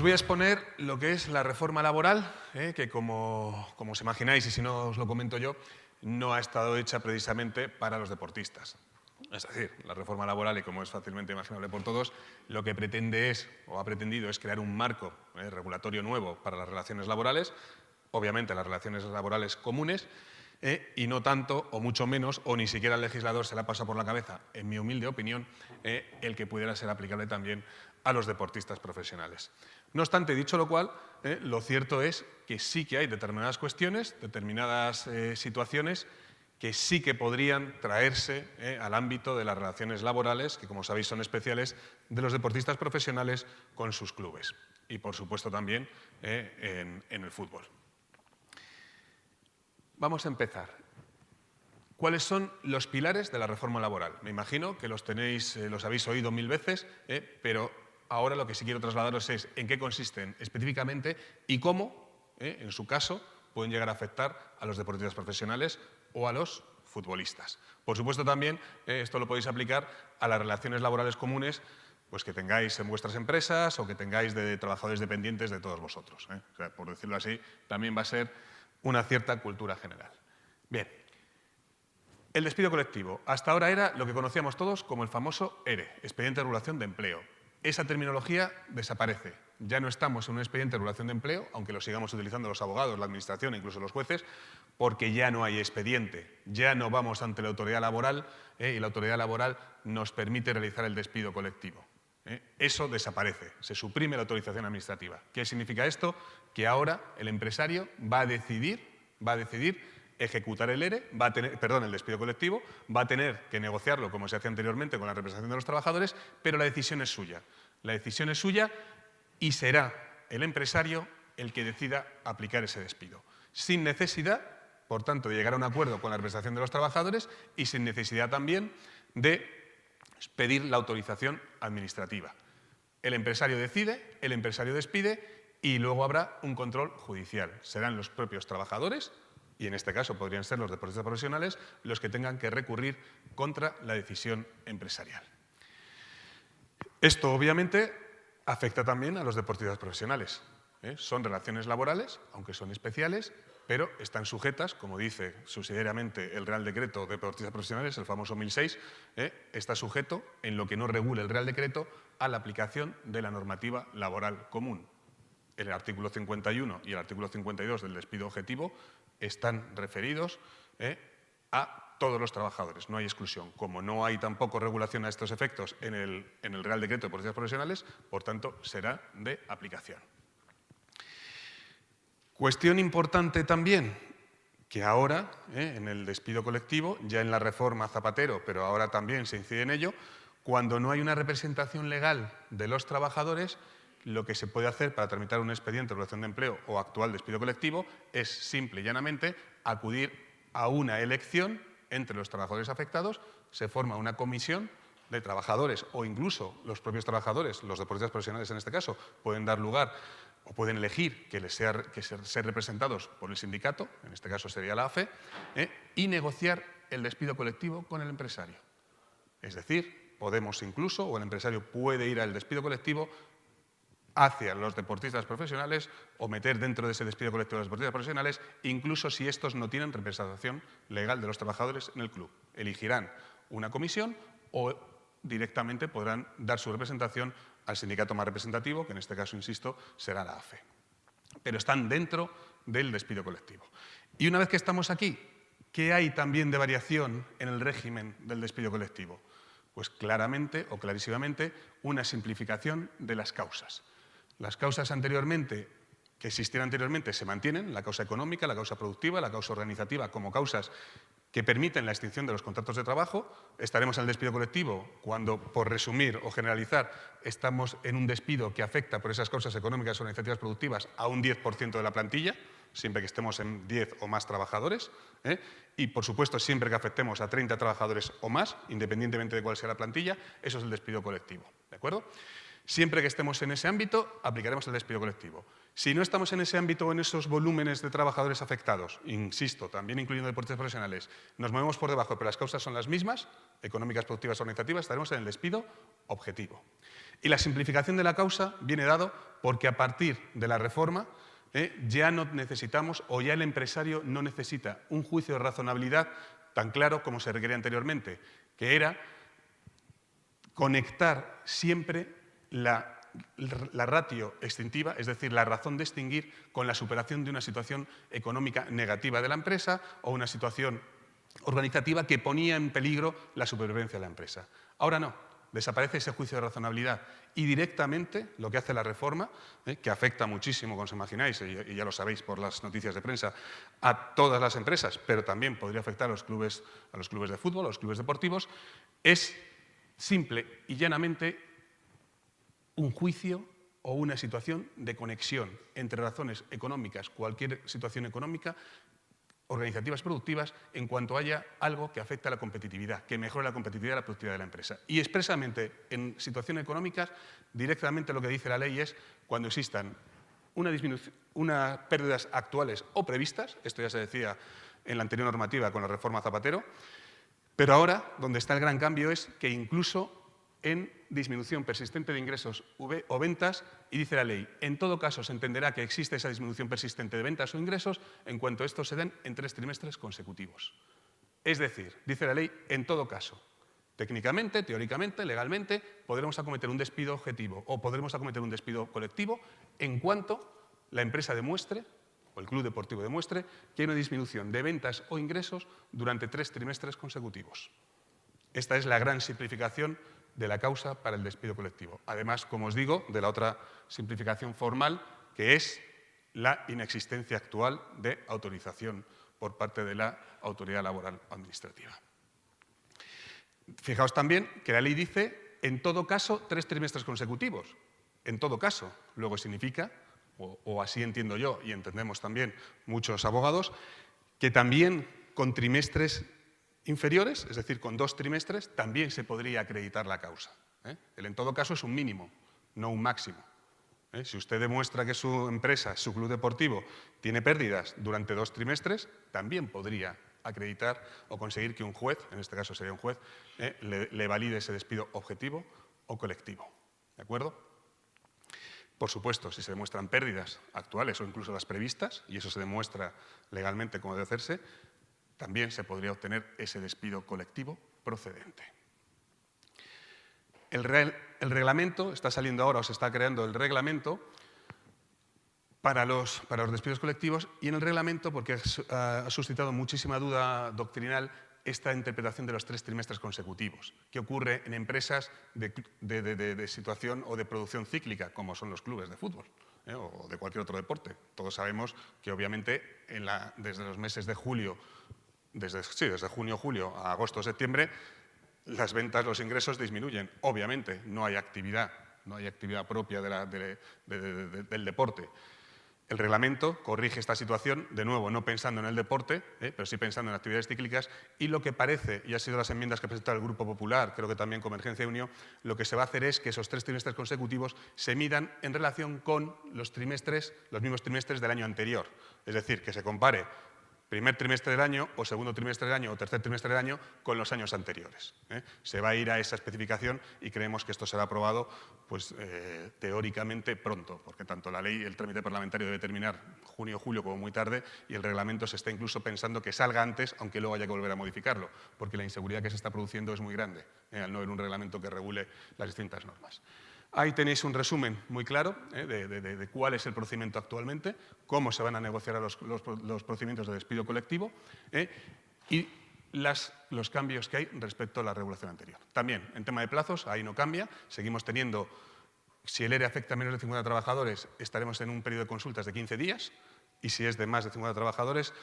Os voy a exponer lo que es la reforma laboral, que como os imagináis, y si no os lo comento yo, no ha estado hecha precisamente para los deportistas. Es decir, la reforma laboral, y como es fácilmente imaginable por todos, lo que pretende es, o ha pretendido, es crear un marco regulatorio nuevo para las relaciones laborales, obviamente las relaciones laborales comunes, y no tanto, o mucho menos, o ni siquiera al legislador se le ha pasado por la cabeza, en mi humilde opinión, el que pudiera ser aplicable también a los deportistas profesionales. No obstante, dicho lo cual, lo cierto es que sí que hay determinadas cuestiones, determinadas situaciones que sí que podrían traerse al ámbito de las relaciones laborales, que como sabéis son especiales, de los deportistas profesionales con sus clubes y por supuesto también en el fútbol. Vamos a empezar. ¿Cuáles son los pilares de la reforma laboral? Me imagino que los habéis oído 1000 veces, pero ahora lo que sí quiero trasladaros es en qué consisten específicamente y cómo, en su caso, pueden llegar a afectar a los deportistas profesionales o a los futbolistas. Por supuesto también esto lo podéis aplicar a las relaciones laborales comunes pues que tengáis en vuestras empresas o que tengáis de trabajadores dependientes de todos vosotros. O sea, por decirlo así, también va a ser una cierta cultura general. Bien, el despido colectivo. Hasta ahora era lo que conocíamos todos como el famoso ERE, Expediente de Regulación de Empleo. Esa terminología desaparece. Ya no estamos en un expediente de regulación de empleo, aunque lo sigamos utilizando los abogados, la administración e incluso los jueces, porque ya no hay expediente. Ya no vamos ante la autoridad laboral y la autoridad laboral nos permite realizar el despido colectivo. Eso desaparece, se suprime la autorización administrativa. ¿Qué significa esto? Que ahora el empresario va a decidir ejecutar el ERE, el despido colectivo, va a tener que negociarlo como se hacía anteriormente con la representación de los trabajadores, pero la decisión es suya. La decisión es suya y será el empresario el que decida aplicar ese despido. Sin necesidad, por tanto, de llegar a un acuerdo con la representación de los trabajadores y sin necesidad también de pedir la autorización administrativa. El empresario decide, el empresario despide y luego habrá un control judicial. Serán los propios trabajadores, y en este caso podrían ser los deportistas profesionales, los que tengan que recurrir contra la decisión empresarial. Esto, obviamente, afecta también a los deportistas profesionales. Son relaciones laborales, aunque son especiales, pero están sujetas, como dice subsidiariamente el Real Decreto de Deportistas Profesionales, el famoso 1006, está sujeto, en lo que no regule el Real Decreto, a la aplicación de la normativa laboral común. El artículo 51 y el artículo 52 del despido objetivo están referidos a todos los trabajadores, no hay exclusión. Como no hay tampoco regulación a estos efectos en el Real Decreto de Deportistas Profesionales, por tanto, será de aplicación. Cuestión importante también, que ahora, en el despido colectivo, ya en la reforma Zapatero, pero ahora también se incide en ello, cuando no hay una representación legal de los trabajadores, lo que se puede hacer para tramitar un expediente de regulación de empleo o actual despido colectivo es simple y llanamente acudir a una elección entre los trabajadores afectados, se forma una comisión de trabajadores o incluso los propios trabajadores, los deportistas profesionales en este caso, pueden dar lugar o pueden elegir que ser representados por el sindicato, en este caso sería la AFE, y negociar el despido colectivo con el empresario. Es decir, podemos incluso, o el empresario puede ir al despido colectivo hacia los deportistas profesionales o meter dentro de ese despido colectivo a los deportistas profesionales, incluso si estos no tienen representación legal de los trabajadores en el club. Elegirán una comisión o directamente podrán dar su representación al sindicato más representativo, que en este caso, insisto, será la AFE. Pero están dentro del despido colectivo. Y una vez que estamos aquí, ¿qué hay también de variación en el régimen del despido colectivo? Pues claramente o clarísimamente una simplificación de las causas. Las causas que existían anteriormente se mantienen, la causa económica, la causa productiva, la causa organizativa como causas que permiten la extinción de los contratos de trabajo. Estaremos en el despido colectivo cuando, por resumir o generalizar, estamos en un despido que afecta por esas causas económicas o organizativas productivas a un 10% de la plantilla, siempre que estemos en 10 o más trabajadores, y, por supuesto, siempre que afectemos a 30 trabajadores o más, independientemente de cuál sea la plantilla, eso es el despido colectivo. ¿De acuerdo? Siempre que estemos en ese ámbito, aplicaremos el despido colectivo. Si no estamos en ese ámbito o en esos volúmenes de trabajadores afectados, insisto, también incluyendo deportes profesionales, nos movemos por debajo, pero las causas son las mismas, económicas, productivas, organizativas, estaremos en el despido objetivo. Y la simplificación de la causa viene dado porque a partir de la reforma ya no necesitamos, o ya el empresario no necesita un juicio de razonabilidad tan claro como se requería anteriormente, que era conectar siempre la ratio extintiva, es decir, la razón de extinguir, con la superación de una situación económica negativa de la empresa o una situación organizativa que ponía en peligro la supervivencia de la empresa. Ahora no, desaparece ese juicio de razonabilidad y directamente lo que hace la reforma, que afecta muchísimo, como os imagináis, y ya lo sabéis por las noticias de prensa, a todas las empresas, pero también podría afectar a los clubes de fútbol, a los clubes deportivos, es simple y llanamente un juicio o una situación de conexión entre razones económicas, cualquier situación económica, organizativas, productivas, en cuanto haya algo que afecte a la competitividad, que mejore la competitividad y la productividad de la empresa. Y expresamente, en situaciones económicas, directamente lo que dice la ley es cuando existan unas pérdidas actuales o previstas, esto ya se decía en la anterior normativa con la reforma Zapatero, pero ahora, donde está el gran cambio es que incluso en disminución persistente de ingresos o ventas, y dice la ley, en todo caso se entenderá que existe esa disminución persistente de ventas o ingresos en cuanto estos se den en 3 trimestres consecutivos. Es decir, dice la ley, en todo caso, técnicamente, teóricamente, legalmente, podremos acometer un despido objetivo o podremos acometer un despido colectivo en cuanto la empresa demuestre o el club deportivo demuestre que hay una disminución de ventas o ingresos durante 3 trimestres consecutivos. Esta es la gran simplificación de la causa para el despido colectivo. Además, como os digo, de la otra simplificación formal, que es la inexistencia actual de autorización por parte de la autoridad laboral administrativa. Fijaos también que la ley dice, en todo caso, 3 trimestres consecutivos. En todo caso, luego significa, o así entiendo yo y entendemos también muchos abogados, que también con trimestres inferiores, es decir, con 2 trimestres, también se podría acreditar la causa. El en todo caso es un mínimo, no un máximo. Si usted demuestra que su empresa, su club deportivo, tiene pérdidas durante 2 trimestres, también podría acreditar o conseguir que un juez, en este caso sería un juez, le valide ese despido objetivo o colectivo. ¿De acuerdo? Por supuesto, si se demuestran pérdidas actuales o incluso las previstas, y eso se demuestra legalmente como debe hacerse, también se podría obtener ese despido colectivo procedente. El reglamento, está saliendo ahora o se está creando el reglamento para los despidos colectivos, y en el reglamento, porque ha suscitado muchísima duda doctrinal, esta interpretación de los 3 trimestres consecutivos, que ocurre en empresas de situación o de producción cíclica, como son los clubes de fútbol o de cualquier otro deporte. Todos sabemos que, obviamente, desde los meses de julio, desde junio, julio a agosto, septiembre, las ventas, los ingresos disminuyen. Obviamente, no hay actividad propia del deporte. El reglamento corrige esta situación, de nuevo, no pensando en el deporte, pero sí pensando en actividades cíclicas, y lo que parece, y ha sido las enmiendas que ha presentado el Grupo Popular, creo que también Convergencia y Unió, lo que se va a hacer es que esos 3 trimestres consecutivos se midan en relación con los mismos trimestres del año anterior. Es decir, que se compare primer trimestre del año o segundo trimestre del año o tercer trimestre del año con los años anteriores. Se va a ir a esa especificación y creemos que esto será aprobado pues, teóricamente pronto, porque tanto la ley y el trámite parlamentario debe terminar junio o julio como muy tarde, y el reglamento se está incluso pensando que salga antes, aunque luego haya que volver a modificarlo, porque la inseguridad que se está produciendo es muy grande al no haber un reglamento que regule las distintas normas. Ahí tenéis un resumen muy claro de cuál es el procedimiento actualmente, cómo se van a negociar los procedimientos de despido colectivo y los cambios que hay respecto a la regulación anterior. También, en tema de plazos, ahí no cambia. Seguimos teniendo, si el ERE afecta a menos de 50 trabajadores, estaremos en un periodo de consultas de 15 días. Y si es de más de 50 trabajadores,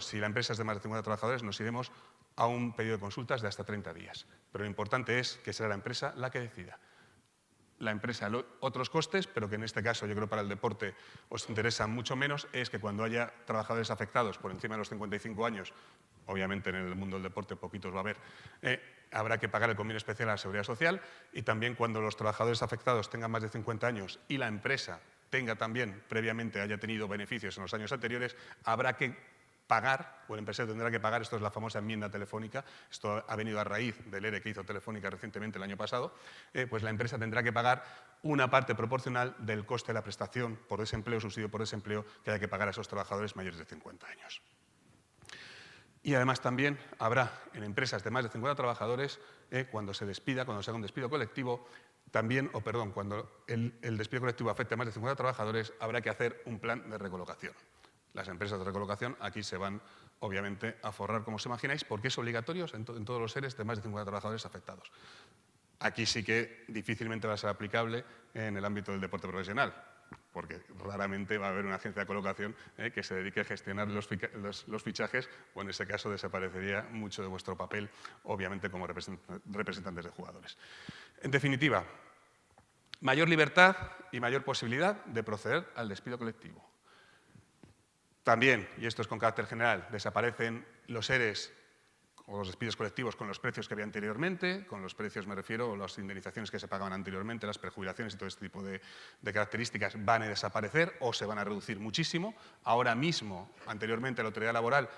si la empresa es de más de 50 trabajadores, nos iremos a un periodo de consultas de hasta 30 días. Pero lo importante es que será la empresa la que decida. la empresa otros costes, pero que en este caso yo creo para el deporte os interesa mucho menos, es que cuando haya trabajadores afectados por encima de los 55 años, obviamente en el mundo del deporte poquitos va a haber, habrá que pagar el convenio especial a la Seguridad Social, y también cuando los trabajadores afectados tengan más de 50 años y la empresa tenga también, previamente haya tenido beneficios en los años anteriores, habrá que pagar, o el empresario tendrá que pagar, esto es la famosa enmienda telefónica, esto ha venido a raíz del ERE que hizo Telefónica recientemente el año pasado, pues la empresa tendrá que pagar una parte proporcional del coste de la prestación por desempleo, subsidio por desempleo, que haya que pagar a esos trabajadores mayores de 50 años. Y además también habrá en empresas de más de 50 trabajadores, cuando se despida, cuando se haga un despido colectivo, también, cuando el despido colectivo afecte a más de 50 trabajadores, habrá que hacer un plan de recolocación. Las empresas de recolocación aquí se van, obviamente, a forrar, como os imagináis, porque es obligatorio en todos los seres de más de 50 trabajadores afectados. Aquí sí que difícilmente va a ser aplicable en el ámbito del deporte profesional, porque raramente va a haber una agencia de colocación que se dedique a gestionar los fichajes, o en ese caso desaparecería mucho de vuestro papel, obviamente, como representantes de jugadores. En definitiva, mayor libertad y mayor posibilidad de proceder al despido colectivo. También, y esto es con carácter general, desaparecen los ERES o los despidos colectivos con los precios que había anteriormente. Con los precios me refiero a las indemnizaciones que se pagaban anteriormente, las prejubilaciones y todo este tipo de características van a desaparecer o se van a reducir muchísimo. Ahora mismo, anteriormente, la autoridad laboral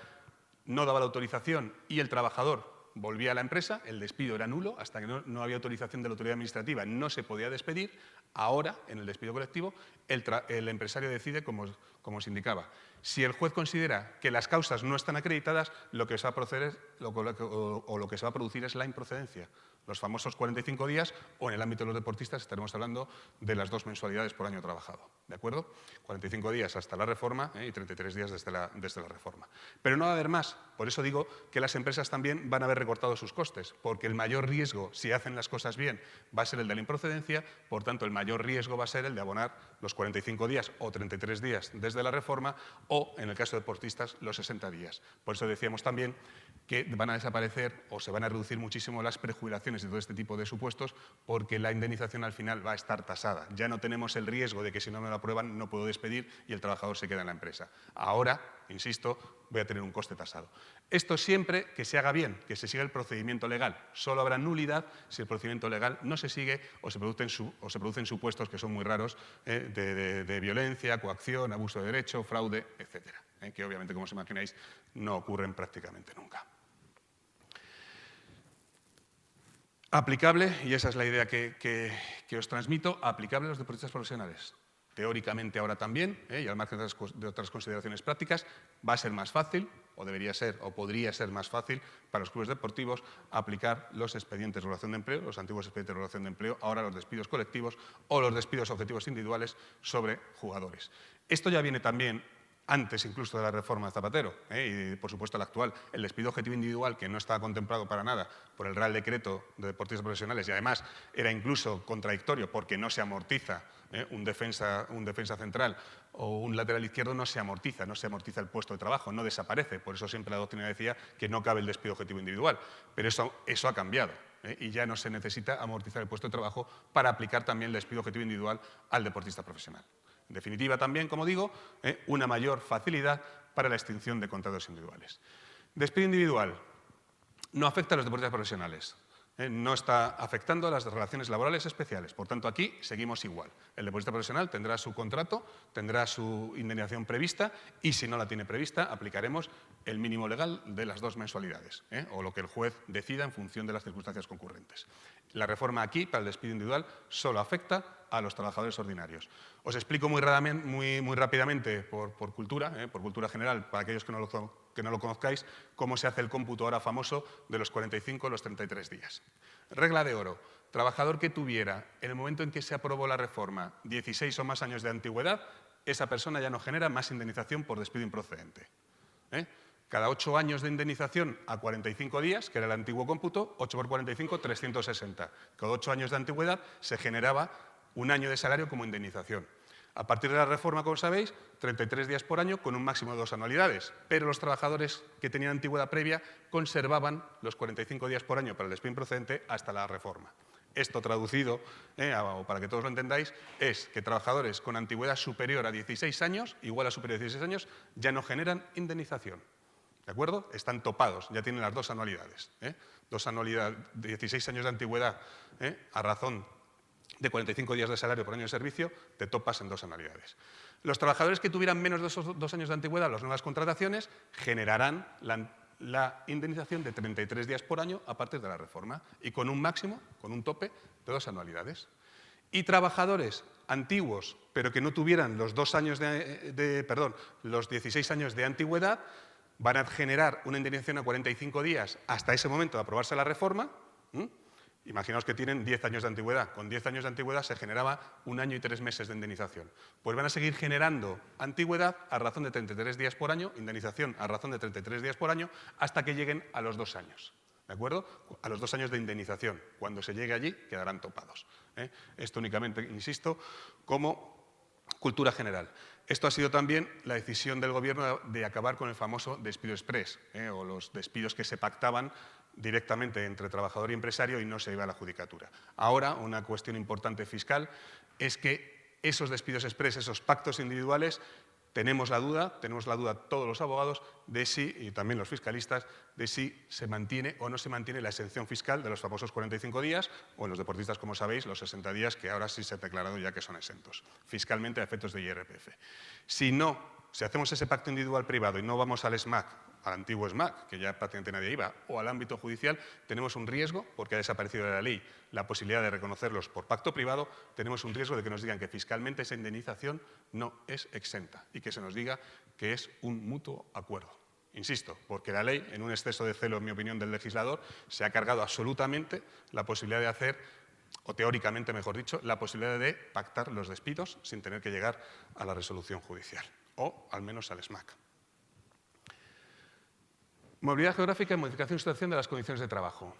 no daba la autorización y el trabajador volvía a la empresa, el despido era nulo, hasta que no había autorización de la autoridad administrativa no se podía despedir. Ahora, en el despido colectivo, el empresario decide, como os indicaba. Si el juez considera que las causas no están acreditadas, lo que se va a proceder lo que se va a producir es la improcedencia. Los famosos 45 días, o en el ámbito de los deportistas estaremos hablando de las 2 mensualidades por año trabajado. ¿De acuerdo? 45 días hasta la reforma y 33 días desde la reforma. Pero no va a haber más. Por eso digo que las empresas también van a haber recortado sus costes, porque el mayor riesgo, si hacen las cosas bien, va a ser el de la improcedencia. Por tanto, el mayor riesgo va a ser el de abonar los 45 días o 33 días desde la reforma, o, en el caso de deportistas, los 60 días. Por eso decíamos también que van a desaparecer o se van a reducir muchísimo las prejubilaciones y todo este tipo de supuestos, porque la indemnización al final va a estar tasada. Ya no tenemos el riesgo de que si no me lo aprueban no puedo despedir y el trabajador se queda en la empresa. Ahora, insisto, voy a tener un coste tasado. Esto siempre que se haga bien, que se siga el procedimiento legal. Solo habrá nulidad si el procedimiento legal no se sigue o se producen supuestos que son muy raros de violencia, coacción, abuso de derecho, fraude, etcétera, que obviamente, como os imagináis, no ocurren prácticamente nunca. Aplicable, y esa es la idea que os transmito, aplicable a los deportistas profesionales. Teóricamente ahora también, y al margen de otras consideraciones prácticas, va a ser más fácil, o debería ser, o podría ser más fácil para los clubes deportivos aplicar los expedientes de regulación de empleo, los antiguos expedientes de regulación de empleo, ahora los despidos colectivos o los despidos objetivos individuales sobre jugadores. Esto ya viene también antes incluso de la reforma de Zapatero, y por supuesto la actual, el despido objetivo individual, que no estaba contemplado para nada por el Real Decreto de Deportistas Profesionales, y además era incluso contradictorio porque no se amortiza un defensa central o un lateral izquierdo, no se amortiza el puesto de trabajo, no desaparece. Por eso siempre la doctrina decía que no cabe el despido objetivo individual. Pero eso ha cambiado, y ya no se necesita amortizar el puesto de trabajo para aplicar también el despido objetivo individual al deportista profesional. En definitiva, también, como digo, una mayor facilidad para la extinción de contratos individuales. Despido individual no afecta a los deportistas profesionales. No está afectando a las relaciones laborales especiales. Por tanto, aquí seguimos igual. El deportista profesional tendrá su contrato, tendrá su indemnización prevista y, si no la tiene prevista, aplicaremos el mínimo legal de las 2 mensualidades, o lo que el juez decida en función de las circunstancias concurrentes. La reforma aquí, para el despido individual, solo afecta a los trabajadores ordinarios. Os explico muy rápidamente, por cultura general, para aquellos que no lo conozcáis, cómo se hace el cómputo ahora famoso de los 45 a los 33 días. Regla de oro. Trabajador que tuviera, en el momento en que se aprobó la reforma, 16 o más años de antigüedad, esa persona ya no genera más indemnización por despido improcedente. Cada 8 años de indemnización a 45 días, que era el antiguo cómputo, 8 por 45, 360. Cada 8 años de antigüedad se generaba un año de salario como indemnización. A partir de la reforma, como sabéis, 33 días por año con un máximo de 2 anualidades, pero los trabajadores que tenían antigüedad previa conservaban los 45 días por año para el despido improcedente hasta la reforma. Esto traducido, o para que todos lo entendáis, es que trabajadores con antigüedad superior a 16 años, igual a superior a 16 años, ya no generan indemnización. ¿De acuerdo? Están topados, ya tienen las 2 anualidades. 2 anualidades, 16 años de antigüedad, a razón de 45 días de salario por año de servicio, te topas en 2 anualidades. Los trabajadores que tuvieran menos de esos 2 años de antigüedad, las nuevas contrataciones, generarán la indemnización de 33 días por año a partir de la reforma y con un máximo, con un tope de 2 anualidades. Y trabajadores antiguos, pero que no tuvieran los 16 años de antigüedad, van a generar una indemnización a 45 días hasta ese momento de aprobarse la reforma. Imaginaos que tienen 10 años de antigüedad. Con 10 años de antigüedad se generaba 1 año y 3 meses de indemnización. Pues van a seguir generando antigüedad a razón de 33 días por año, indemnización a razón de 33 días por año, hasta que lleguen a los 2 años. ¿De acuerdo? A los 2 años de indemnización. Cuando se llegue allí, quedarán topados. Esto únicamente, insisto, como cultura general. Esto ha sido también la decisión del Gobierno de acabar con el famoso despido exprés, o los despidos que se pactaban directamente entre trabajador y empresario y no se iba a la judicatura. Ahora, una cuestión importante fiscal es que esos despidos exprés, esos pactos individuales, tenemos la duda todos los abogados, de si, y también los fiscalistas, de si se mantiene o no se mantiene la exención fiscal de los famosos 45 días o en los deportistas, como sabéis, los 60 días que ahora sí se ha declarado ya que son exentos, fiscalmente a efectos de IRPF. Si hacemos ese pacto individual privado y no vamos al SMAC, al antiguo SMAC, que ya prácticamente nadie iba, o al ámbito judicial, tenemos un riesgo, porque ha desaparecido de la ley la posibilidad de reconocerlos por pacto privado, tenemos un riesgo de que nos digan que fiscalmente esa indemnización no es exenta y que se nos diga que es un mutuo acuerdo. Insisto, porque la ley, en un exceso de celo, en mi opinión, del legislador, se ha cargado absolutamente la posibilidad de hacer, o teóricamente, mejor dicho, la posibilidad de pactar los despidos sin tener que llegar a la resolución judicial, o al menos al SMAC. Movilidad geográfica y modificación y sustitución de las condiciones de trabajo.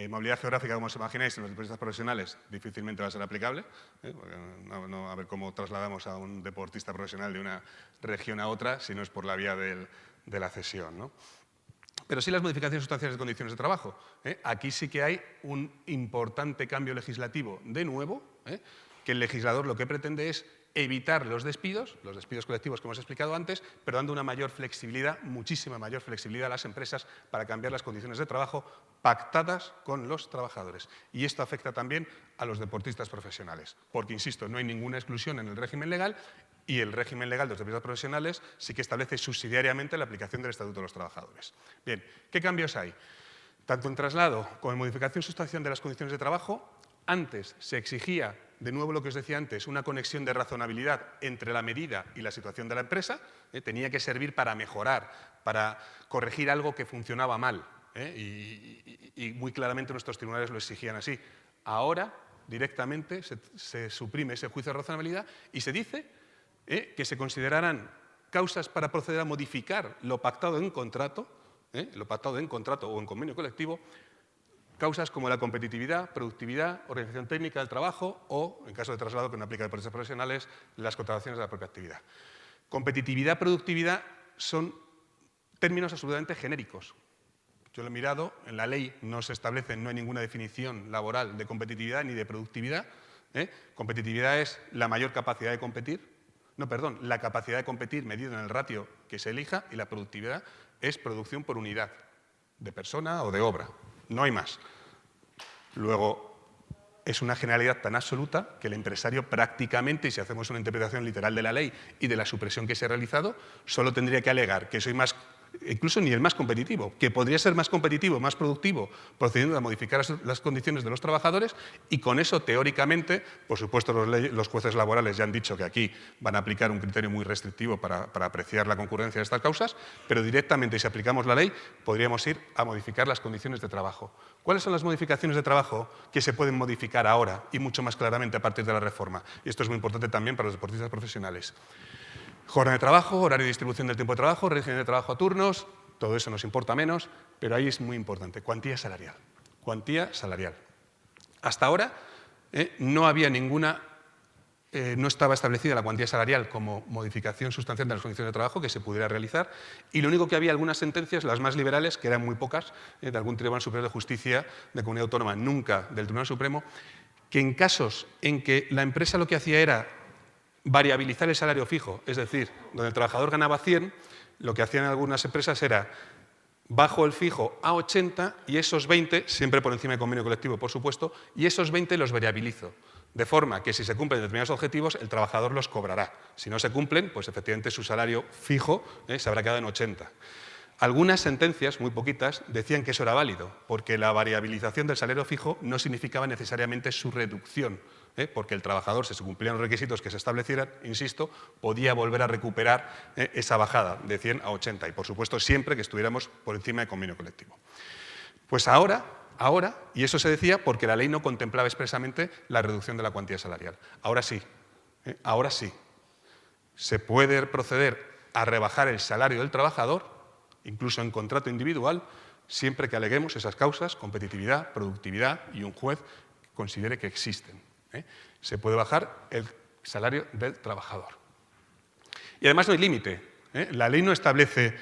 Movilidad geográfica, como os imagináis, en los deportistas profesionales difícilmente va a ser aplicable. Porque a ver cómo trasladamos a un deportista profesional de una región a otra si no es por la vía de la cesión, ¿no? Pero sí las modificaciones sustanciales de condiciones de trabajo. Aquí sí que hay un importante cambio legislativo de nuevo, que el legislador lo que pretende es evitar los despidos colectivos que hemos explicado antes, pero dando una mayor flexibilidad, muchísima mayor flexibilidad a las empresas para cambiar las condiciones de trabajo pactadas con los trabajadores. Y esto afecta también a los deportistas profesionales, porque, insisto, no hay ninguna exclusión en el régimen legal y el régimen legal de los deportistas profesionales sí que establece subsidiariamente la aplicación del Estatuto de los Trabajadores. Bien, ¿qué cambios hay? Tanto en traslado como en modificación sustancial de las condiciones de trabajo, antes se exigía, de nuevo lo que os decía antes, una conexión de razonabilidad entre la medida y la situación de la empresa. Tenía que servir para mejorar, para corregir algo que funcionaba mal. Y muy claramente nuestros tribunales lo exigían así. Ahora, directamente, se suprime ese juicio de razonabilidad y se dice que se considerarán causas para proceder a modificar lo pactado en contrato o en convenio colectivo, causas como la competitividad, productividad, organización técnica del trabajo o, en caso de traslado que no aplica a deportistas profesionales, las contrataciones de la propia actividad. Competitividad, productividad son términos absolutamente genéricos. Yo lo he mirado, en la ley no se establece, no hay ninguna definición laboral de competitividad ni de productividad. Competitividad es la mayor capacidad de competir. La capacidad de competir medida en el ratio que se elija, y la productividad es producción por unidad de persona o de obra. No hay más. Luego, es una generalidad tan absoluta que el empresario prácticamente, y si hacemos una interpretación literal de la ley y de la supresión que se ha realizado, solo tendría que alegar que soy más, incluso ni el más competitivo, que podría ser más competitivo, más productivo, procediendo a modificar las condiciones de los trabajadores, y con eso, teóricamente, por supuesto, los jueces laborales ya han dicho que aquí van a aplicar un criterio muy restrictivo para apreciar la concurrencia de estas causas, pero directamente, si aplicamos la ley, podríamos ir a modificar las condiciones de trabajo. ¿Cuáles son las modificaciones de trabajo que se pueden modificar ahora y mucho más claramente a partir de la reforma? Y esto es muy importante también para los deportistas profesionales. Jornada de trabajo, horario de distribución del tiempo de trabajo, régimen de trabajo a turnos, todo eso nos importa menos, pero ahí es muy importante, cuantía salarial. Cuantía salarial. Hasta ahora no había ninguna no estaba establecida la cuantía salarial como modificación sustancial de las condiciones de trabajo que se pudiera realizar, y lo único que había algunas sentencias, las más liberales, que eran muy pocas, de algún Tribunal Superior de Justicia de Comunidad Autónoma, nunca del Tribunal Supremo, que en casos en que la empresa lo que hacía era variabilizar el salario fijo, es decir, donde el trabajador ganaba 100, lo que hacían algunas empresas era bajo el fijo a 80 y esos 20, siempre por encima del convenio colectivo, por supuesto, y esos 20 los variabilizo. De forma que si se cumplen determinados objetivos, el trabajador los cobrará. Si no se cumplen, pues efectivamente su salario fijo se habrá quedado en 80. Algunas sentencias, muy poquitas, decían que eso era válido, porque la variabilización del salario fijo no significaba necesariamente su reducción, porque el trabajador, si se cumplían los requisitos que se establecieran, insisto, podía volver a recuperar esa bajada de 100 a 80, y por supuesto siempre que estuviéramos por encima del convenio colectivo. Pues ahora, y eso se decía porque la ley no contemplaba expresamente la reducción de la cuantía salarial. Ahora sí, se puede proceder a rebajar el salario del trabajador, incluso en contrato individual, siempre que aleguemos esas causas, competitividad, productividad, y un juez considere que existen. Se puede bajar el salario del trabajador. Y además no hay límite. La ley no establece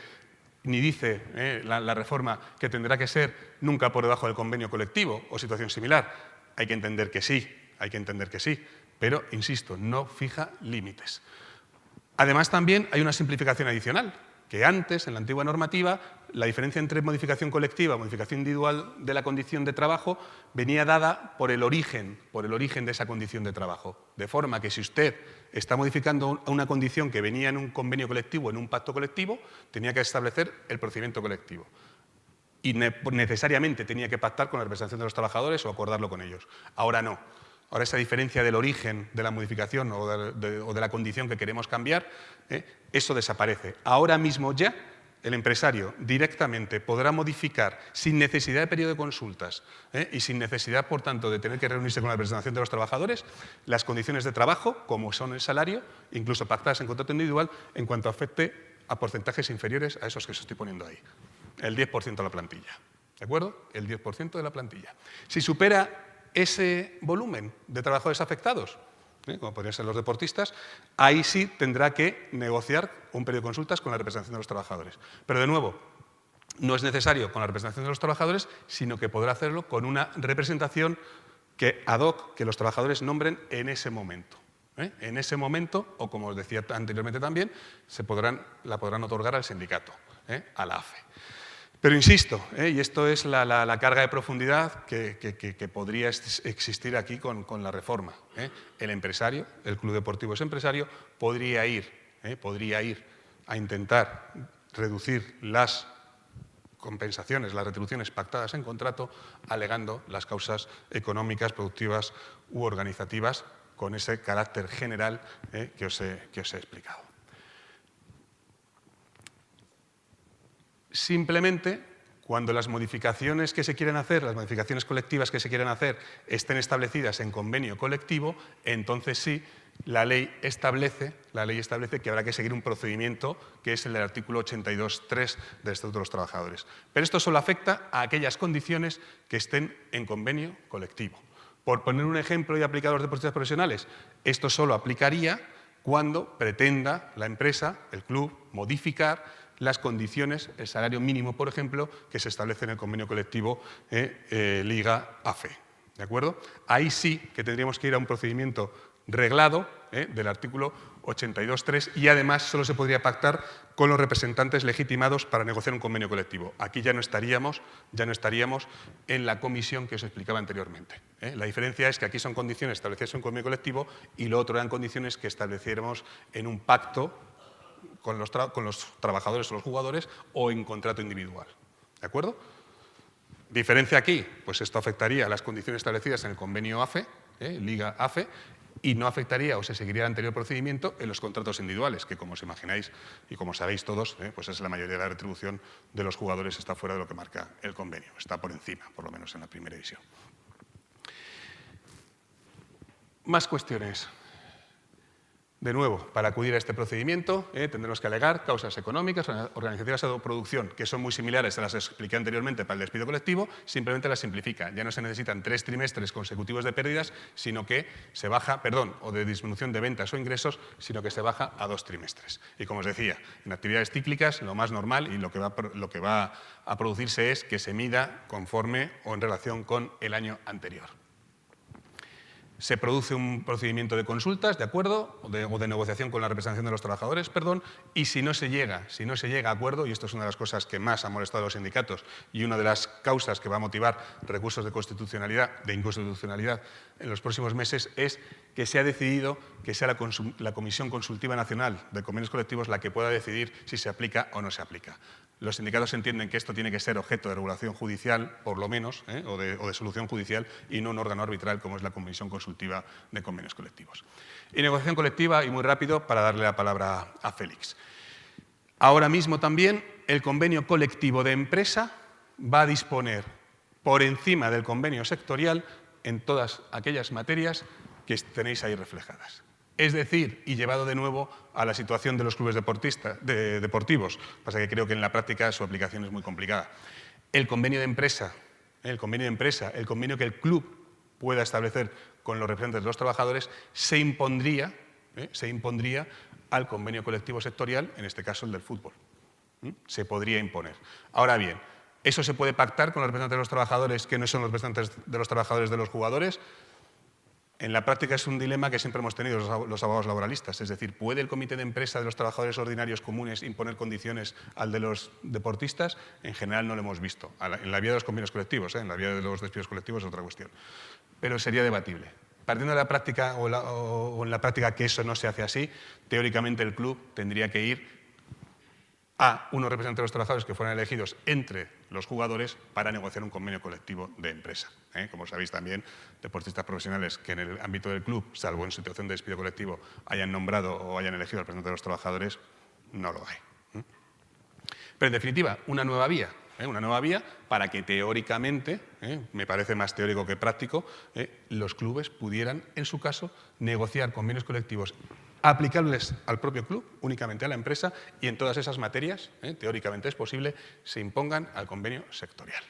ni dice la reforma que tendrá que ser nunca por debajo del convenio colectivo o situación similar. Hay que entender que sí, pero, insisto, no fija límites. Además, también hay una simplificación adicional, que antes, en la antigua normativa, la diferencia entre modificación colectiva y modificación individual de la condición de trabajo venía dada por el origen de esa condición de trabajo. De forma que si usted está modificando una condición que venía en un convenio colectivo, en un pacto colectivo, tenía que establecer el procedimiento colectivo. Y necesariamente tenía que pactar con la representación de los trabajadores o acordarlo con ellos. Ahora no. Ahora esa diferencia del origen de la modificación o de la condición que queremos cambiar, eso desaparece. Ahora mismo ya el empresario directamente podrá modificar sin necesidad de periodo de consultas y sin necesidad, por tanto, de tener que reunirse con la representación de los trabajadores, las condiciones de trabajo, como son el salario, incluso pactadas en contrato individual, en cuanto afecte a porcentajes inferiores a esos que os estoy poniendo ahí. El 10% de la plantilla. ¿De acuerdo? El 10% de la plantilla. Si supera ese volumen de trabajadores afectados, como podrían ser los deportistas, ahí sí tendrá que negociar un periodo de consultas con la representación de los trabajadores. Pero, de nuevo, no es necesario con la representación de los trabajadores, sino que podrá hacerlo con una representación que ad hoc, que los trabajadores nombren en ese momento. En ese momento, o como os decía anteriormente también, la podrán otorgar al sindicato, a la AFE. Pero insisto, y esto es la carga de profundidad que podría existir aquí con la reforma. El empresario, el club deportivo es empresario, podría ir a intentar reducir las compensaciones, las retribuciones pactadas en contrato, alegando las causas económicas, productivas u organizativas con ese carácter general que os he explicado. Simplemente, cuando las modificaciones que se quieren hacer, las modificaciones colectivas que se quieren hacer, estén establecidas en convenio colectivo, entonces sí, la ley establece que habrá que seguir un procedimiento que es el del artículo 82.3 del Estatuto de los Trabajadores. Pero esto solo afecta a aquellas condiciones que estén en convenio colectivo. Por poner un ejemplo y aplicar a los deportistas profesionales, esto solo aplicaría cuando pretenda la empresa, el club, modificar las condiciones, el salario mínimo, por ejemplo, que se establece en el convenio colectivo Liga-AFE. ¿De acuerdo? Ahí sí que tendríamos que ir a un procedimiento reglado del artículo 82.3 y además solo se podría pactar con los representantes legitimados para negociar un convenio colectivo. Aquí ya no estaríamos en la comisión que os explicaba anteriormente. La diferencia es que aquí son condiciones establecidas en un convenio colectivo y lo otro eran condiciones que estableciéramos en un pacto con los trabajadores o los jugadores o en contrato individual. ¿De acuerdo? Diferencia aquí, pues esto afectaría a las condiciones establecidas en el convenio AFE, Liga-AFE, y no afectaría o se seguiría el anterior procedimiento en los contratos individuales, que como os imagináis y como sabéis todos, pues es la mayoría de la retribución de los jugadores está fuera de lo que marca el convenio, está por encima, por lo menos en la primera división. Más cuestiones. De nuevo, para acudir a este procedimiento tendremos que alegar causas económicas, organizativas o de producción, que son muy similares a las que expliqué anteriormente para el despido colectivo, simplemente las simplifica. Ya no se necesitan 3 trimestres consecutivos de pérdidas, sino que se baja, o de disminución de ventas o ingresos, sino que se baja a 2 trimestres. Y como os decía, en actividades cíclicas lo más normal y lo que va a producirse es que se mida conforme o en relación con el año anterior. Se produce un procedimiento de consultas, ¿de acuerdo? O de negociación con la representación de los trabajadores, y si no se llega a acuerdo, y esto es una de las cosas que más ha molestado a los sindicatos y una de las causas que va a motivar recursos de inconstitucionalidad en los próximos meses, es que se ha decidido que sea la Comisión Consultiva Nacional de Convenios Colectivos la que pueda decidir si se aplica o no se aplica. Los sindicatos entienden que esto tiene que ser objeto de regulación judicial, por lo menos, o de solución judicial, y no un órgano arbitral como es la Comisión Consultiva de Convenios Colectivos. Y negociación colectiva, y muy rápido, para darle la palabra a Félix. Ahora mismo también el convenio colectivo de empresa va a disponer por encima del convenio sectorial en todas aquellas materias que tenéis ahí reflejadas. Es decir, y llevado de nuevo a la situación de los clubes deportivos, pasa que creo que en la práctica su aplicación es muy complicada. El convenio de empresa, el convenio que el club pueda establecer con los representantes de los trabajadores, se impondría al convenio colectivo sectorial, en este caso el del fútbol. Se podría imponer. Ahora bien, ¿eso se puede pactar con los representantes de los trabajadores que no son los representantes de los trabajadores de los jugadores? En la práctica es un dilema que siempre hemos tenido los abogados laboralistas, es decir, ¿puede el comité de empresa de los trabajadores ordinarios comunes imponer condiciones al de los deportistas? En general no lo hemos visto, en la vía de los convenios colectivos, en la vía de los despidos colectivos es otra cuestión, pero sería debatible. Partiendo de la práctica o en la práctica que eso no se hace así, teóricamente el club tendría que ir a unos representantes de los trabajadores que fueran elegidos entre los jugadores para negociar un convenio colectivo de empresa. Como sabéis también, deportistas profesionales que en el ámbito del club, salvo en situación de despido colectivo, hayan nombrado o hayan elegido al representante de los trabajadores, no lo hay. Pero en definitiva, una nueva vía para que teóricamente, me parece más teórico que práctico, los clubes pudieran, en su caso, negociar convenios colectivos aplicables al propio club, únicamente a la empresa, y en todas esas materias, teóricamente es posible, se impongan al convenio sectorial.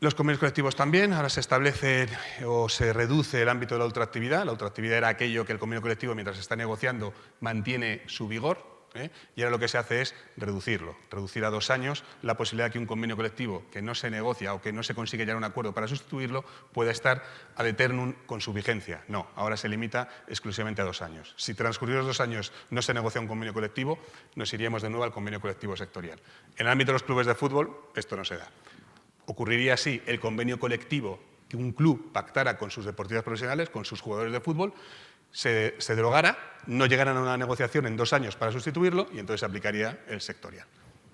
Los convenios colectivos también, ahora se establece o se reduce el ámbito de la ultraactividad. La ultraactividad era aquello que el convenio colectivo, mientras se está negociando, mantiene su vigor, y ahora lo que se hace es reducirlo, reducir a 2 años la posibilidad de que un convenio colectivo que no se negocia o que no se consigue llegar a un acuerdo para sustituirlo pueda estar ad eternum con su vigencia. No, ahora se limita exclusivamente a 2 años. Si transcurridos 2 años no se negocia un convenio colectivo, nos iríamos de nuevo al convenio colectivo sectorial. En el ámbito de los clubes de fútbol, esto no se da. Ocurriría así el convenio colectivo que un club pactara con sus deportistas profesionales, con sus jugadores de fútbol, se derogara, no llegaran a una negociación en 2 años para sustituirlo y entonces se aplicaría el sectorial.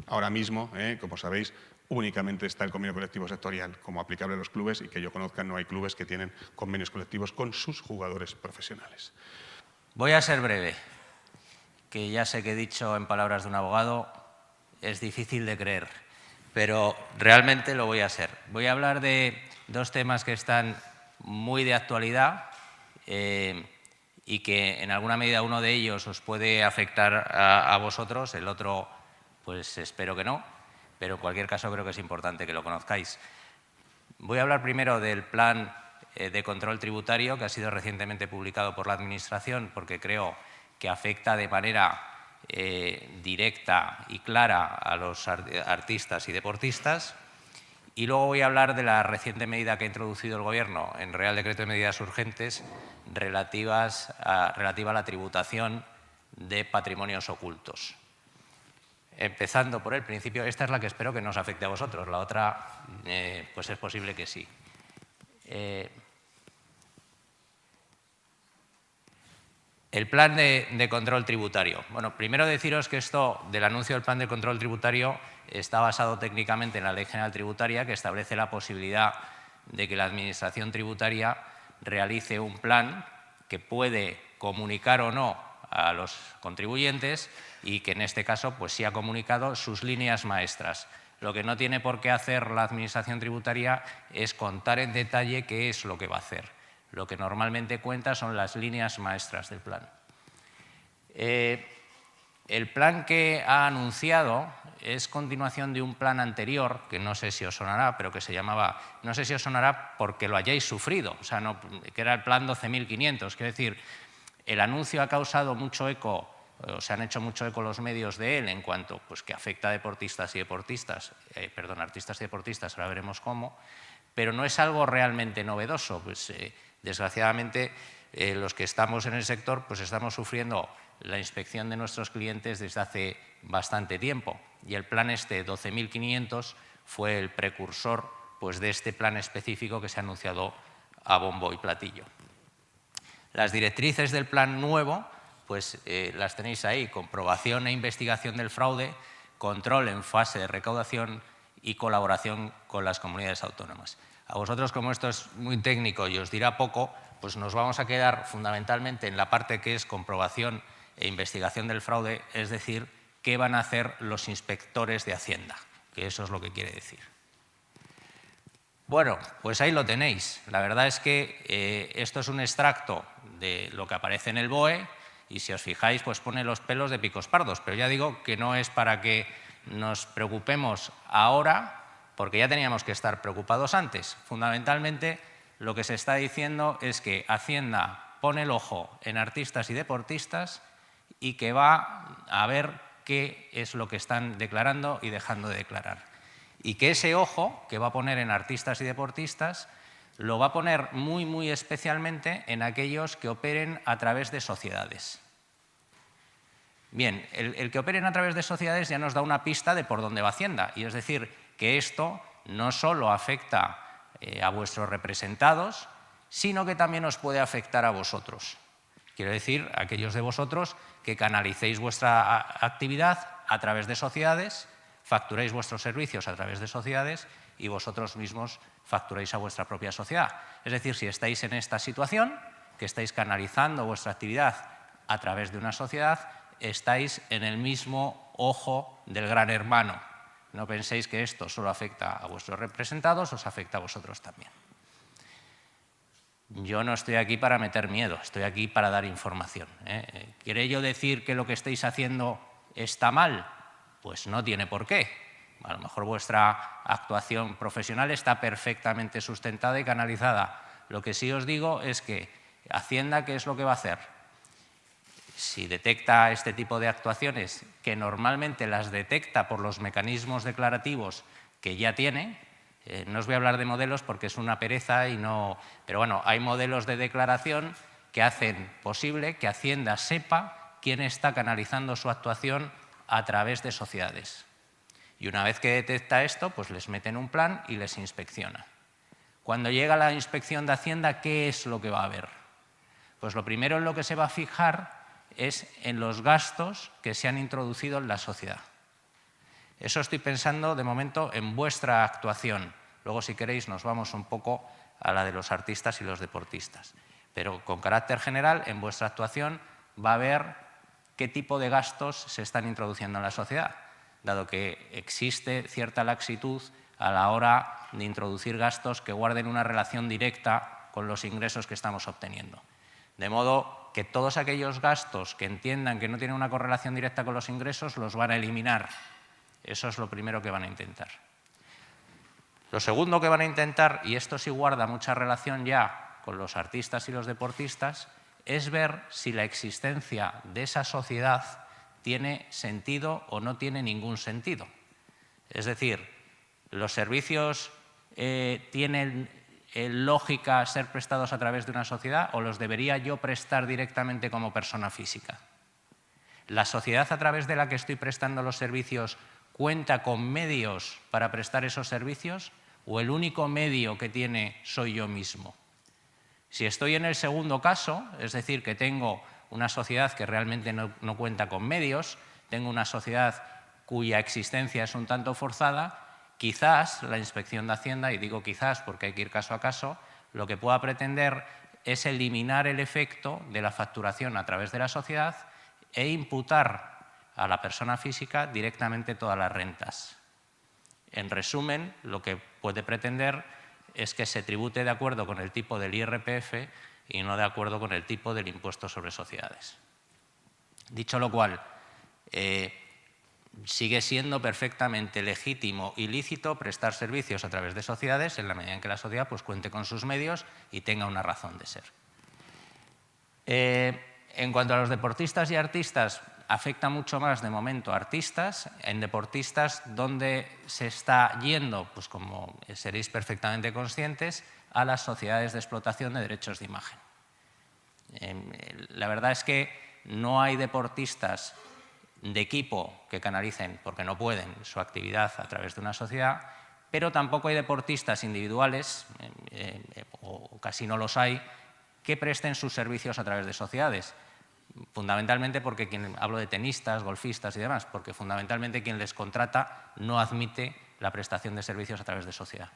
Ahora mismo, como sabéis, únicamente está el convenio colectivo sectorial como aplicable a los clubes y que yo conozca no hay clubes que tienen convenios colectivos con sus jugadores profesionales. Voy a ser breve, que ya sé que he dicho en palabras de un abogado, es difícil de creer, pero realmente lo voy a hacer. Voy a hablar de 2 temas que están muy de actualidad y que en alguna medida uno de ellos os puede afectar a vosotros, el otro pues espero que no, pero en cualquier caso creo que es importante que lo conozcáis. Voy a hablar primero del plan de control tributario que ha sido recientemente publicado por la Administración porque creo que afecta de manera directa y clara a los artistas y deportistas. Y luego voy a hablar de la reciente medida que ha introducido el Gobierno en Real Decreto de Medidas Urgentes relativa a la tributación de patrimonios ocultos. Empezando por el principio, esta es la que espero que no os afecte a vosotros, la otra pues es posible que sí. El plan de control tributario. Bueno, primero deciros que esto del anuncio del plan de control tributario está basado técnicamente en la Ley General Tributaria, que establece la posibilidad de que la Administración tributaria realice un plan que puede comunicar o no a los contribuyentes y que en este caso pues sí ha comunicado sus líneas maestras. Lo que no tiene por qué hacer la Administración tributaria es contar en detalle qué es lo que va a hacer. Lo que normalmente cuenta son las líneas maestras del plan. El plan que ha anunciado es continuación de un plan anterior, que no sé si os sonará, pero que se llamaba, no sé si os sonará porque lo hayáis sufrido, o sea, no, que era el plan 12.500. Quiero decir, el anuncio ha causado mucho eco, o se han hecho mucho eco los medios de él en cuanto pues, que afecta a deportistas y deportistas, artistas y deportistas, ahora veremos cómo, pero no es algo realmente novedoso. Pues, desgraciadamente, los que estamos en el sector pues estamos sufriendo la inspección de nuestros clientes desde hace bastante tiempo y el plan este 12.500 fue el precursor pues, de este plan específico que se ha anunciado a bombo y platillo. Las directrices del plan nuevo pues, las tenéis ahí: comprobación e investigación del fraude, control en fase de recaudación y colaboración con las comunidades autónomas. A vosotros, como esto es muy técnico y os dirá poco, pues nos vamos a quedar fundamentalmente en la parte que es comprobación e investigación del fraude, es decir, qué van a hacer los inspectores de Hacienda, que eso es lo que quiere decir. Bueno, pues ahí lo tenéis. La verdad es que esto es un extracto de lo que aparece en el BOE y si os fijáis, pues pone los pelos de picos pardos, pero ya digo que no es para que nos preocupemos ahora, porque ya teníamos que estar preocupados antes. Fundamentalmente, lo que se está diciendo es que Hacienda pone el ojo en artistas y deportistas y que va a ver qué es lo que están declarando y dejando de declarar. Y que ese ojo que va a poner en artistas y deportistas lo va a poner muy, muy especialmente en aquellos que operen a través de sociedades. Bien, el que operen a través de sociedades ya nos da una pista de por dónde va Hacienda. Y es decir, que esto no solo afecta a vuestros representados, sino que también os puede afectar a vosotros. Quiero decir, a aquellos de vosotros que canalicéis vuestra actividad a través de sociedades, facturéis vuestros servicios a través de sociedades y vosotros mismos facturéis a vuestra propia sociedad. Es decir, si estáis en esta situación, que estáis canalizando vuestra actividad a través de una sociedad, estáis en el mismo ojo del gran hermano. No penséis que esto solo afecta a vuestros representados, os afecta a vosotros también. Yo no estoy aquí para meter miedo, estoy aquí para dar información. ¿Quiere ello decir que lo que estáis haciendo está mal? Pues no tiene por qué. A lo mejor vuestra actuación profesional está perfectamente sustentada y canalizada. Lo que sí os digo es que Hacienda, ¿qué es lo que va a hacer? Si detecta este tipo de actuaciones, que normalmente las detecta por los mecanismos declarativos que ya tiene, no os voy a hablar de modelos porque es una pereza y no... Pero bueno, hay modelos de declaración que hacen posible que Hacienda sepa quién está canalizando su actuación a través de sociedades. Y una vez que detecta esto, pues les meten un plan y les inspecciona. Cuando llega la inspección de Hacienda, ¿qué es lo que va a ver? Pues lo primero en lo que se va a fijar es en los gastos que se han introducido en la sociedad. Eso estoy pensando de momento en vuestra actuación. Luego, si queréis, nos vamos un poco a la de los artistas y los deportistas. Pero con carácter general, en vuestra actuación va a ver qué tipo de gastos se están introduciendo en la sociedad, dado que existe cierta laxitud a la hora de introducir gastos que guarden una relación directa con los ingresos que estamos obteniendo. De modo que todos aquellos gastos que entiendan que no tienen una correlación directa con los ingresos los van a eliminar. Eso es lo primero que van a intentar. Lo segundo que van a intentar, y esto sí guarda mucha relación ya con los artistas y los deportistas, es ver si la existencia de esa sociedad tiene sentido o no tiene ningún sentido. Es decir, ¿los servicios tienen lógica ser prestados a través de una sociedad o los debería yo prestar directamente como persona física? ¿La sociedad a través de la que estoy prestando los servicios cuenta con medios para prestar esos servicios o el único medio que tiene soy yo mismo? Si estoy en el segundo caso, es decir, que tengo una sociedad que realmente no cuenta con medios, tengo una sociedad cuya existencia es un tanto forzada, quizás la Inspección de Hacienda, y digo quizás porque hay que ir caso a caso, lo que pueda pretender es eliminar el efecto de la facturación a través de la sociedad e imputar a la persona física directamente todas las rentas. En resumen, lo que puede pretender es que se tribute de acuerdo con el tipo del IRPF y no de acuerdo con el tipo del impuesto sobre sociedades. Dicho lo cual, sigue siendo perfectamente legítimo y lícito prestar servicios a través de sociedades en la medida en que la sociedad pues, cuente con sus medios y tenga una razón de ser. En cuanto a los deportistas y artistas, afecta mucho más de momento a artistas. En deportistas, donde se está yendo, pues como seréis perfectamente conscientes, a las sociedades de explotación de derechos de imagen. La verdad es que no hay deportistas de equipo que canalicen, porque no pueden, su actividad a través de una sociedad, pero tampoco hay deportistas individuales, o casi no los hay, que presten sus servicios a través de sociedades. Fundamentalmente porque hablo de tenistas, golfistas y demás, porque fundamentalmente quien les contrata no admite la prestación de servicios a través de sociedad.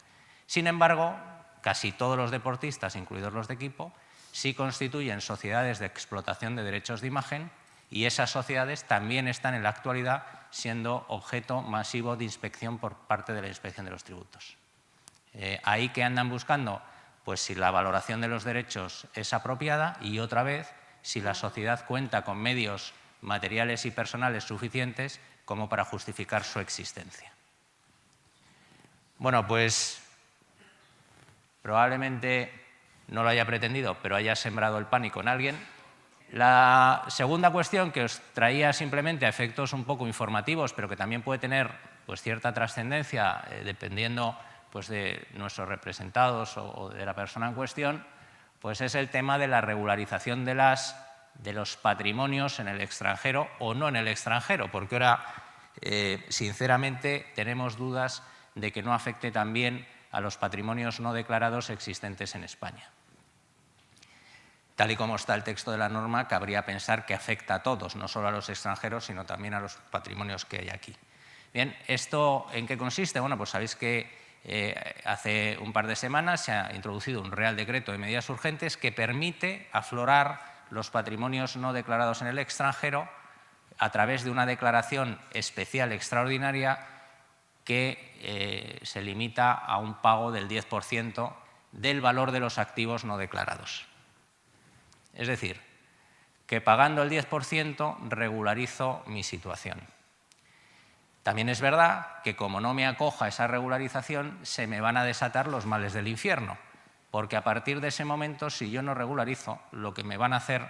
Sin embargo, casi todos los deportistas, incluidos los de equipo, sí constituyen sociedades de explotación de derechos de imagen y esas sociedades también están en la actualidad siendo objeto masivo de inspección por parte de la Inspección de los Tributos. Ahí que andan buscando, pues si la valoración de los derechos es apropiada y otra vez si la sociedad cuenta con medios materiales y personales suficientes como para justificar su existencia. Bueno, pues probablemente no lo haya pretendido, pero haya sembrado el pánico en alguien. La segunda cuestión que os traía simplemente a efectos un poco informativos, pero que también puede tener pues, cierta trascendencia dependiendo pues, de nuestros representados o de la persona en cuestión, pues es el tema de la regularización de los patrimonios en el extranjero o no en el extranjero, porque ahora, sinceramente, tenemos dudas de que no afecte también a los patrimonios no declarados existentes en España. Tal y como está el texto de la norma, cabría pensar que afecta a todos, no solo a los extranjeros, sino también a los patrimonios que hay aquí. Bien, ¿esto en qué consiste? Bueno, pues sabéis que hace un par de semanas se ha introducido un Real Decreto de medidas urgentes que permite aflorar los patrimonios no declarados en el extranjero a través de una declaración especial extraordinaria que se limita a un pago del 10% del valor de los activos no declarados. Es decir, que pagando el 10% regularizo mi situación. También es verdad que como no me acoja a esa regularización, se me van a desatar los males del infierno, porque a partir de ese momento, si yo no regularizo, lo que me van a hacer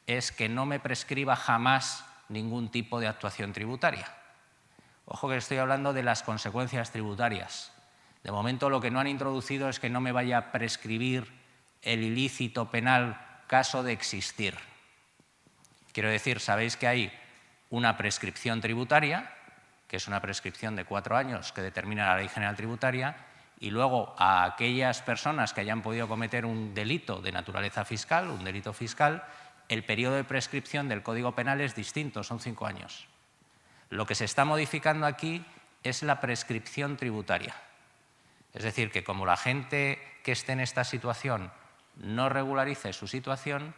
es que no me prescriba jamás ningún tipo de actuación tributaria. Ojo que estoy hablando de las consecuencias tributarias. De momento lo que no han introducido es que no me vaya a prescribir el ilícito penal caso de existir. Quiero decir, sabéis que hay una prescripción tributaria, que es una prescripción de 4 años que determina la Ley General Tributaria, y luego a aquellas personas que hayan podido cometer un delito de naturaleza fiscal, un delito fiscal, el periodo de prescripción del Código Penal es distinto, son 5 años. Lo que se está modificando aquí es la prescripción tributaria. Es decir, que como la gente que esté en esta situación no regularice su situación,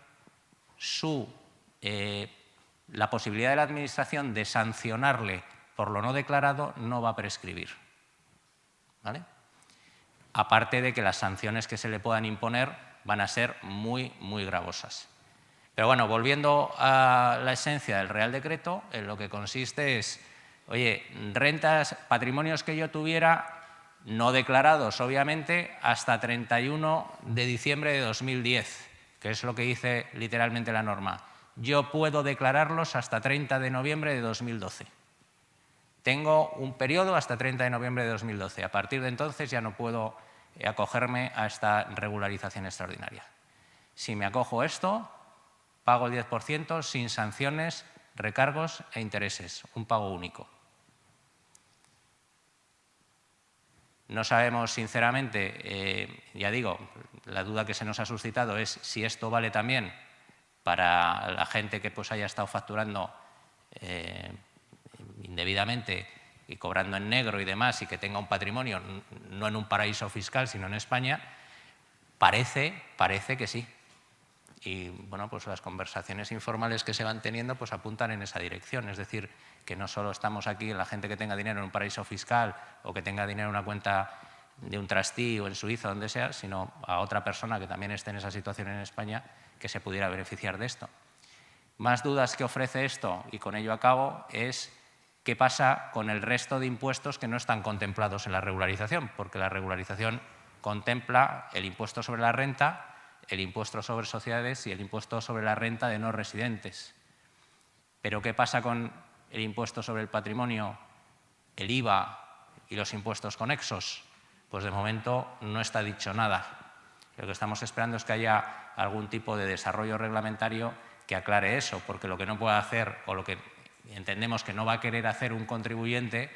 la posibilidad de la Administración de sancionarle por lo no declarado no va a prescribir. ¿Vale? Aparte de que las sanciones que se le puedan imponer van a ser muy, muy gravosas. Pero bueno, volviendo a la esencia del Real Decreto, en lo que consiste es, oye, rentas, patrimonios que yo tuviera no declarados, obviamente, hasta 31 de diciembre de 2010, que es lo que dice literalmente la norma. Yo puedo declararlos hasta 30 de noviembre de 2012. Tengo un periodo hasta 30 de noviembre de 2012. A partir de entonces ya no puedo acogerme a esta regularización extraordinaria. Si me acojo a esto, pago el 10% sin sanciones, recargos e intereses. Un pago único. No sabemos, sinceramente, ya digo, la duda que se nos ha suscitado es si esto vale también para la gente que pues, haya estado facturando indebidamente y cobrando en negro y demás y que tenga un patrimonio no en un paraíso fiscal sino en España. Parece que sí. Y bueno, pues las conversaciones informales que se van teniendo pues apuntan en esa dirección. Es decir, que no solo estamos aquí la gente que tenga dinero en un paraíso fiscal o que tenga dinero en una cuenta de un trustee o en Suiza, donde sea, sino a otra persona que también esté en esa situación en España que se pudiera beneficiar de esto. Más dudas que ofrece esto, y con ello acabo, es qué pasa con el resto de impuestos que no están contemplados en la regularización, porque la regularización contempla el impuesto sobre la renta, el impuesto sobre sociedades y el impuesto sobre la renta de no residentes. Pero ¿qué pasa con el impuesto sobre el patrimonio, el IVA y los impuestos conexos? Pues de momento no está dicho nada. Lo que estamos esperando es que haya algún tipo de desarrollo reglamentario que aclare eso, porque lo que no puede hacer, o lo que entendemos que no va a querer hacer un contribuyente,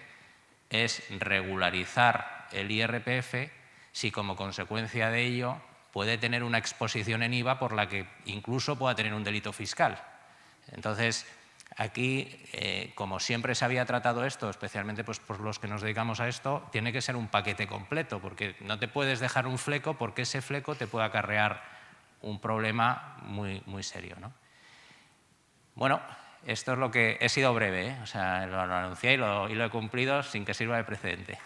es regularizar el IRPF si como consecuencia de ello puede tener una exposición en IVA por la que incluso pueda tener un delito fiscal. Entonces, aquí, como siempre se había tratado esto, especialmente pues, por los que nos dedicamos a esto, tiene que ser un paquete completo, porque no te puedes dejar un fleco porque ese fleco te puede acarrear un problema muy, muy serio, ¿no? Bueno, esto es lo que he sido breve, ¿eh? O sea, lo anuncié y lo he cumplido sin que sirva de precedente.